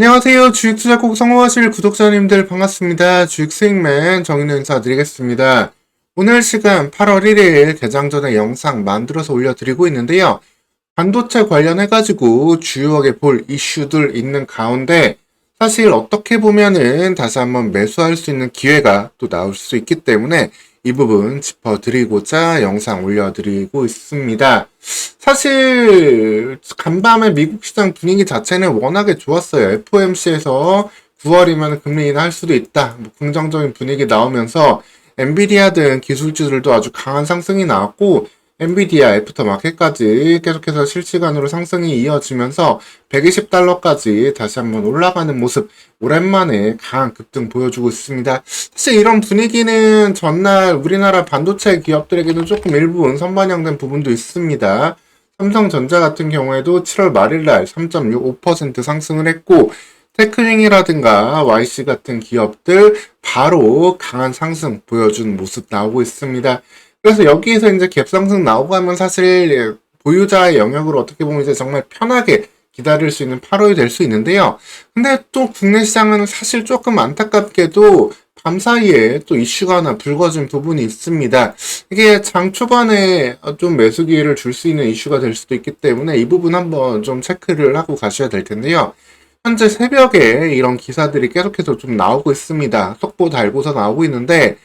안녕하세요. 주식투자 꼭 성공하실 구독자님들 반갑습니다. 주식수익맨 정인호 인사드리겠습니다. 오늘 시간 8월 1일 개장 전에 영상 만들어서 올려드리고 있는데요. 반도체 관련해가지고 주요하게 볼 이슈들 있는 가운데 사실 어떻게 보면은 다시 한번 매수할 수 있는 기회가 또 나올 수 있기 때문에 이 부분 짚어드리고자 영상 올려드리고 있습니다. 사실 간밤에 미국 시장 분위기 자체는 워낙에 좋았어요. FOMC에서 9월이면 금리 인하할 수도 있다. 긍정적인 분위기 나오면서 엔비디아 등 기술주들도 아주 강한 상승이 나왔고 엔비디아 애프터마켓까지 계속해서 실시간으로 상승이 이어지면서 120달러까지 다시 한번 올라가는 모습 오랜만에 강한 급등 보여주고 있습니다. 사실 이런 분위기는 전날 우리나라 반도체 기업들에게도 조금 일부 선반영된 부분도 있습니다. 삼성전자 같은 경우에도 7월 말일날 3.65% 상승을 했고 테크닝이라든가 YC 같은 기업들 바로 강한 상승 보여준 모습 나오고 있습니다. 그래서 여기에서 이제 갭상승 나오고 하면 사실 보유자의 영역으로 어떻게 보면 이제 정말 편하게 기다릴 수 있는 8월이 될 수 있는데요. 근데 또 국내 시장은 사실 조금 안타깝게도 밤 사이에 또 이슈가 하나 불거진 부분이 있습니다. 이게 장 초반에 좀 매수 기회를 줄 수 있는 이슈가 될 수도 있기 때문에 이 부분 한번 좀 체크를 하고 가셔야 될 텐데요. 현재 새벽에 이런 기사들이 계속해서 좀 나오고 있습니다. 속보 달고서 나오고 있는데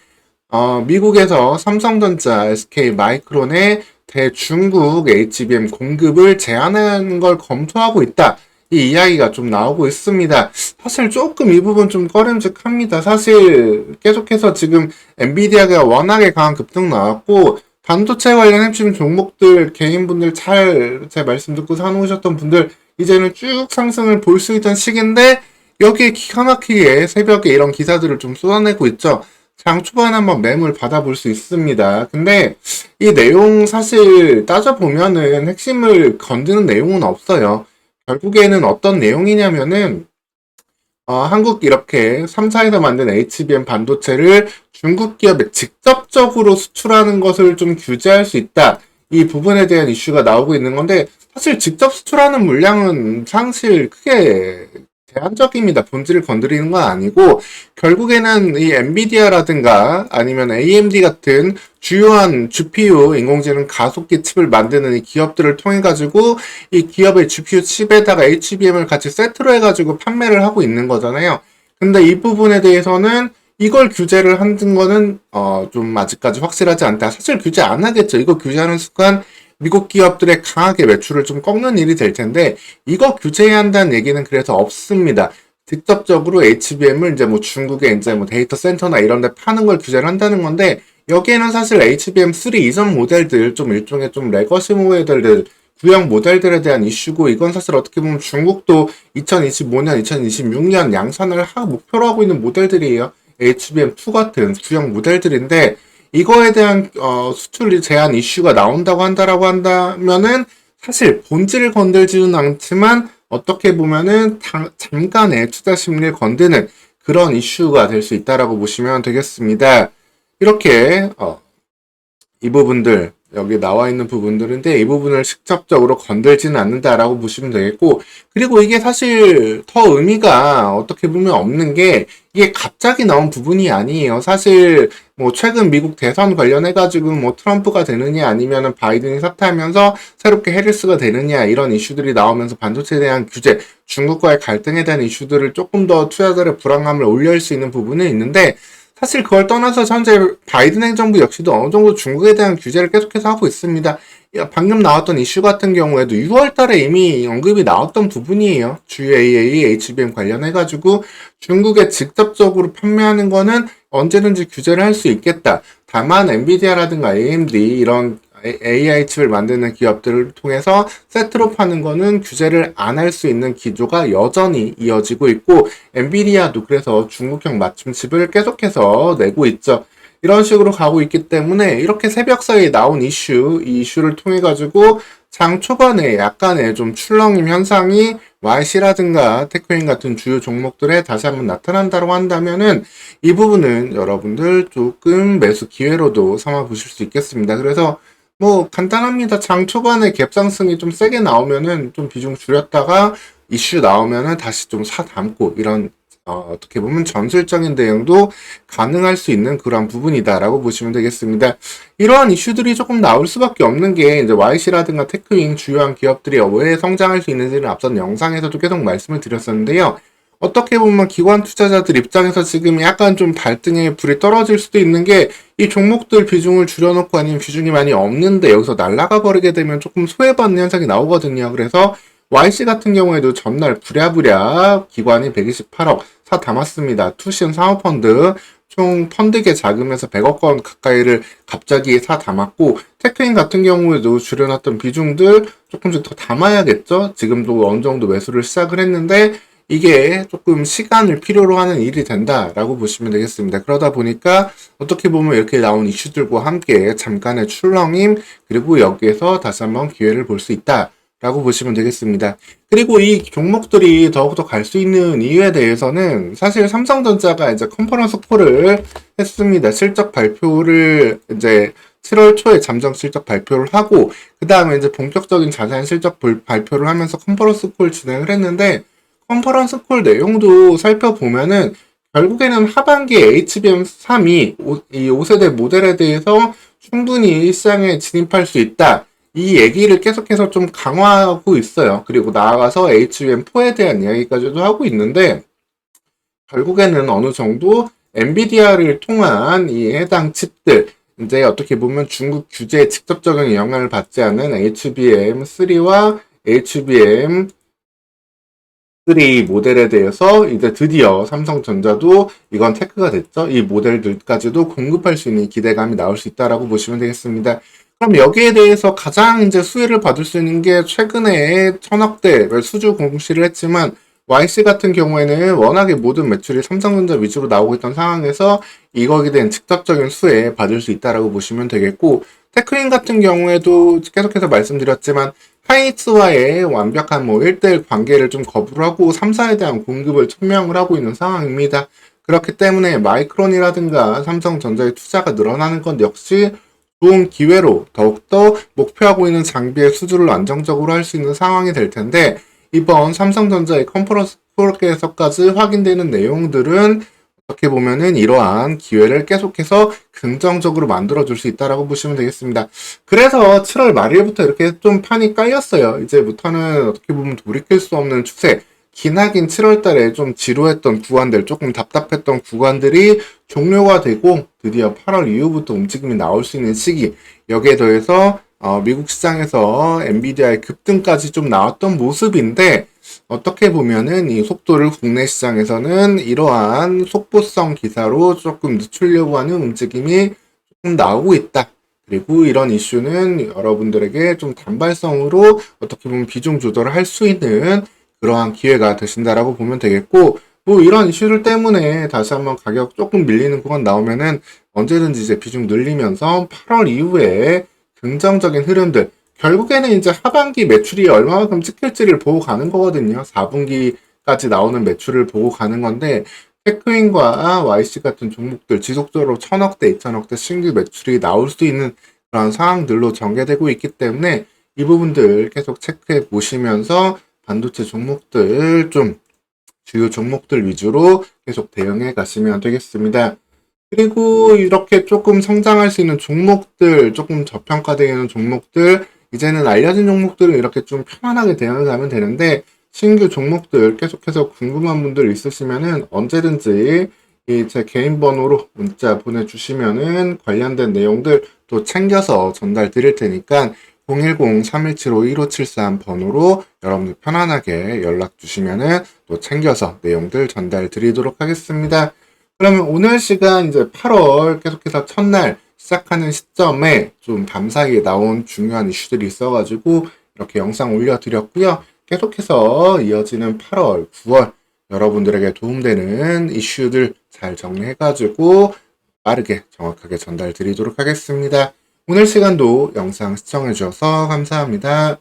미국에서 삼성전자, SK마이크론의 대중국 HBM 공급을 제한하는 걸 검토하고 있다. 이 이야기가 좀 나오고 있습니다. 사실 조금 이 부분 좀 꺼림직합니다. 사실 계속해서 지금 엔비디아가 워낙에 강한 급등 나왔고 반도체 관련 핵심 종목들 개인분들 제 말씀 듣고 사놓으셨던 분들 이제는 쭉 상승을 볼 수 있던 시기인데 여기에 기가 막히게 새벽에 이런 기사들을 좀 쏟아내고 있죠. 장 초반에 한번 매물 받아볼 수 있습니다. 근데 이 내용 사실 따져보면은 핵심을 건드는 내용은 없어요. 결국에는 어떤 내용이냐면은 한국 이렇게 3사에서 만든 HBM 반도체를 중국 기업에 직접적으로 수출하는 것을 좀 규제할 수 있다. 이 부분에 대한 이슈가 나오고 있는 건데 사실 직접 수출하는 물량은 사실 크게 제한적입니다. 본질을 건드리는 건 아니고 결국에는 이 엔비디아라든가 아니면 AMD 같은 주요한 GPU 인공지능 가속기 칩을 만드는 이 기업들을 통해 가지고 이 기업의 GPU 칩에다가 HBM을 같이 세트로 해가지고 판매를 하고 있는 거잖아요. 근데 이 부분에 대해서는 이걸 규제를 하는 거는 좀 아직까지 확실하지 않다. 사실 규제 안 하겠죠. 이거 규제하는 순간 미국 기업들의 강하게 매출을 좀 꺾는 일이 될 텐데 이거 규제해야 한다는 얘기는 그래서 없습니다. 직접적으로 HBM을 이제 뭐 중국의 이제 뭐 데이터 센터나 이런 데 파는 걸 규제를 한다는 건데 여기에는 사실 HBM3 이전 모델들 좀 일종의 좀 레거시 모델들 구형 모델들에 대한 이슈고 이건 사실 어떻게 보면 중국도 2025년, 2026년 양산을 목표로 하고 있는 모델들이에요. HBM2 같은 구형 모델들인데 이거에 대한 수출 제한 이슈가 나온다고 한다면은 사실 본질을 건들지는 않지만 어떻게 보면은 잠깐의 투자 심리를 건드는 그런 이슈가 될 수 있다라고 보시면 되겠습니다. 이렇게 이 부분들 여기 나와 있는 부분들인데 이 부분을 직접적으로 건들지는 않는다라고 보시면 되겠고 그리고 이게 사실 더 의미가 어떻게 보면 없는 게 이게 갑자기 나온 부분이 아니에요. 사실 뭐 최근 미국 대선 관련해가지고 뭐 트럼프가 되느냐 아니면은 바이든이 사퇴하면서 새롭게 해리스가 되느냐 이런 이슈들이 나오면서 반도체에 대한 규제, 중국과의 갈등에 대한 이슈들을 조금 더 투자자들의 불안감을 올릴 수 있는 부분은 있는데 사실 그걸 떠나서 현재 바이든 행정부 역시도 어느 정도 중국에 대한 규제를 계속해서 하고 있습니다. 방금 나왔던 이슈 같은 경우에도 6월 달에 이미 언급이 나왔던 부분이에요. GAA, HBM 관련해가지고 중국에 직접적으로 판매하는 거는 언제든지 규제를 할 수 있겠다. 다만 엔비디아라든가 AMD 이런 AI 칩을 만드는 기업들을 통해서 세트로 파는 거는 규제를 안 할 수 있는 기조가 여전히 이어지고 있고 엔비디아도 그래서 중국형 맞춤 칩을 계속해서 내고 있죠. 이런 식으로 가고 있기 때문에 이렇게 새벽 사이에 나온 이 이슈를 통해 가지고 장 초반에 약간의 좀 출렁임 현상이 YC라든가 테크인 같은 주요 종목들에 다시 한번 나타난다고 한다면은 이 부분은 여러분들 조금 매수 기회로도 삼아 보실 수 있겠습니다. 그래서 뭐 간단합니다. 장 초반에 갭 상승이 좀 세게 나오면은 좀 비중 줄였다가 이슈 나오면은 다시 좀 사담고 이런 어떻게 보면 전술적인 대응도 가능할 수 있는 그런 부분이다라고 보시면 되겠습니다. 이러한 이슈들이 조금 나올 수밖에 없는 게 이제 YC라든가 테크윙 주요한 기업들이 왜 성장할 수 있는지를 앞선 영상에서도 계속 말씀을 드렸었는데요. 어떻게 보면 기관 투자자들 입장에서 지금 약간 좀 발등에 불이 떨어질 수도 있는 게 이 종목들 비중을 줄여놓고 아니면 비중이 많이 없는데 여기서 날아가 버리게 되면 조금 소외받는 현상이 나오거든요. 그래서 YC 같은 경우에도 전날 부랴부랴 기관이 128억 사 담았습니다. 투신 사모펀드 총 펀드계 자금에서 100억 원 가까이를 갑자기 사 담았고 테크인 같은 경우에도 줄여놨던 비중들 조금씩 더 담아야겠죠. 지금도 어느 정도 매수를 시작을 했는데 이게 조금 시간을 필요로 하는 일이 된다라고 보시면 되겠습니다. 그러다 보니까 어떻게 보면 이렇게 나온 이슈들과 함께 잠깐의 출렁임 그리고 여기에서 다시 한번 기회를 볼 수 있다. 라고 보시면 되겠습니다. 그리고 이 종목들이 더욱더 갈 수 있는 이유에 대해서는 사실 삼성전자가 이제 컨퍼런스 콜을 했습니다. 실적 발표를 이제 7월 초에 잠정 실적 발표를 하고 그 다음에 이제 본격적인 자세한 실적 발표를 하면서 컨퍼런스 콜 진행을 했는데 컨퍼런스 콜 내용도 살펴보면은 결국에는 하반기 HBM3이 이 5세대 모델에 대해서 충분히 시장에 진입할 수 있다. 이 얘기를 계속해서 좀 강화하고 있어요. 그리고 나아가서 HBM4에 대한 이야기까지도 하고 있는데 결국에는 어느 정도 엔비디아를 통한 이 해당 칩들 이제 어떻게 보면 중국 규제에 직접적인 영향을 받지 않은 HBM3와 HBM 3 모델에 대해서 이제 드디어 삼성전자도 이건 테크가 됐죠. 이 모델들까지도 공급할 수 있는 기대감이 나올 수 있다라고 보시면 되겠습니다. 그럼 여기에 대해서 가장 이제 수혜를 받을 수 있는 게 최근에 1000억대 수주 공시를 했지만 YC 같은 경우에는 워낙에 모든 매출이 삼성전자 위주로 나오고 있던 상황에서 이거에 대한 직접적인 수혜 받을 수 있다라고 보시면 되겠고 테크인 같은 경우에도 계속해서 말씀드렸지만 하이닉스와의 완벽한 1대1 관계를 좀 거부를 하고 3사에 대한 공급을 천명을 하고 있는 상황입니다. 그렇기 때문에 마이크론이라든가 삼성전자의 투자가 늘어나는 건 역시 좋은 기회로 더욱더 목표하고 있는 장비의 수주를 안정적으로 할 수 있는 상황이 될 텐데 이번 삼성전자의 컨퍼런스 콜에서까지 확인되는 내용들은 어떻게 보면은 이러한 기회를 계속해서 긍정적으로 만들어줄 수 있다라고 보시면 되겠습니다. 그래서 7월 말일부터 이렇게 좀 판이 깔렸어요. 이제부터는 어떻게 보면 돌이킬 수 없는 추세. 기나긴 7월 달에 좀 지루했던 구간들, 조금 답답했던 구간들이 종료가 되고 드디어 8월 이후부터 움직임이 나올 수 있는 시기. 여기에 더해서 미국 시장에서 엔비디아의 급등까지 좀 나왔던 모습인데 어떻게 보면은 이 속도를 국내 시장에서는 이러한 속보성 기사로 조금 늦추려고 하는 움직임이 조금 나오고 있다. 그리고 이런 이슈는 여러분들에게 좀 단발성으로 어떻게 보면 비중 조절을 할 수 있는 그러한 기회가 되신다라고 보면 되겠고 뭐 이런 이슈들 때문에 다시 한번 가격 조금 밀리는 구간 나오면은 언제든지 이제 비중 늘리면서 8월 이후에 긍정적인 흐름들 결국에는 이제 하반기 매출이 얼마만큼 찍힐지를 보고 가는 거거든요. 4분기까지 나오는 매출을 보고 가는 건데 테크윈과 YC 같은 종목들 지속적으로 1000억대, 2000억대 신규 매출이 나올 수 있는 그런 상황들로 전개되고 있기 때문에 이 부분들 계속 체크해 보시면서 반도체 종목들 좀 주요 종목들 위주로 계속 대응해 가시면 되겠습니다. 그리고 이렇게 조금 성장할 수 있는 종목들, 조금 저평가되는 종목들, 이제는 알려진 종목들은 이렇게 좀 편안하게 대응을 하면 되는데 신규 종목들 계속해서 궁금한 분들 있으시면은 언제든지 제 개인 번호로 문자 보내주시면은 관련된 내용들 또 챙겨서 전달 드릴 테니까 010-3175-1573 번호로 여러분들 편안하게 연락 주시면은 또 챙겨서 내용들 전달 드리도록 하겠습니다. 그러면 오늘 시간 이제 8월 계속해서 첫날 시작하는 시점에 좀 밤사이에 나온 중요한 이슈들이 있어가지고 이렇게 영상 올려드렸고요. 계속해서 이어지는 8월, 9월 여러분들에게 도움되는 이슈들 잘 정리해가지고 빠르게 정확하게 전달 드리도록 하겠습니다. 오늘 시간도 영상 시청해주셔서 감사합니다.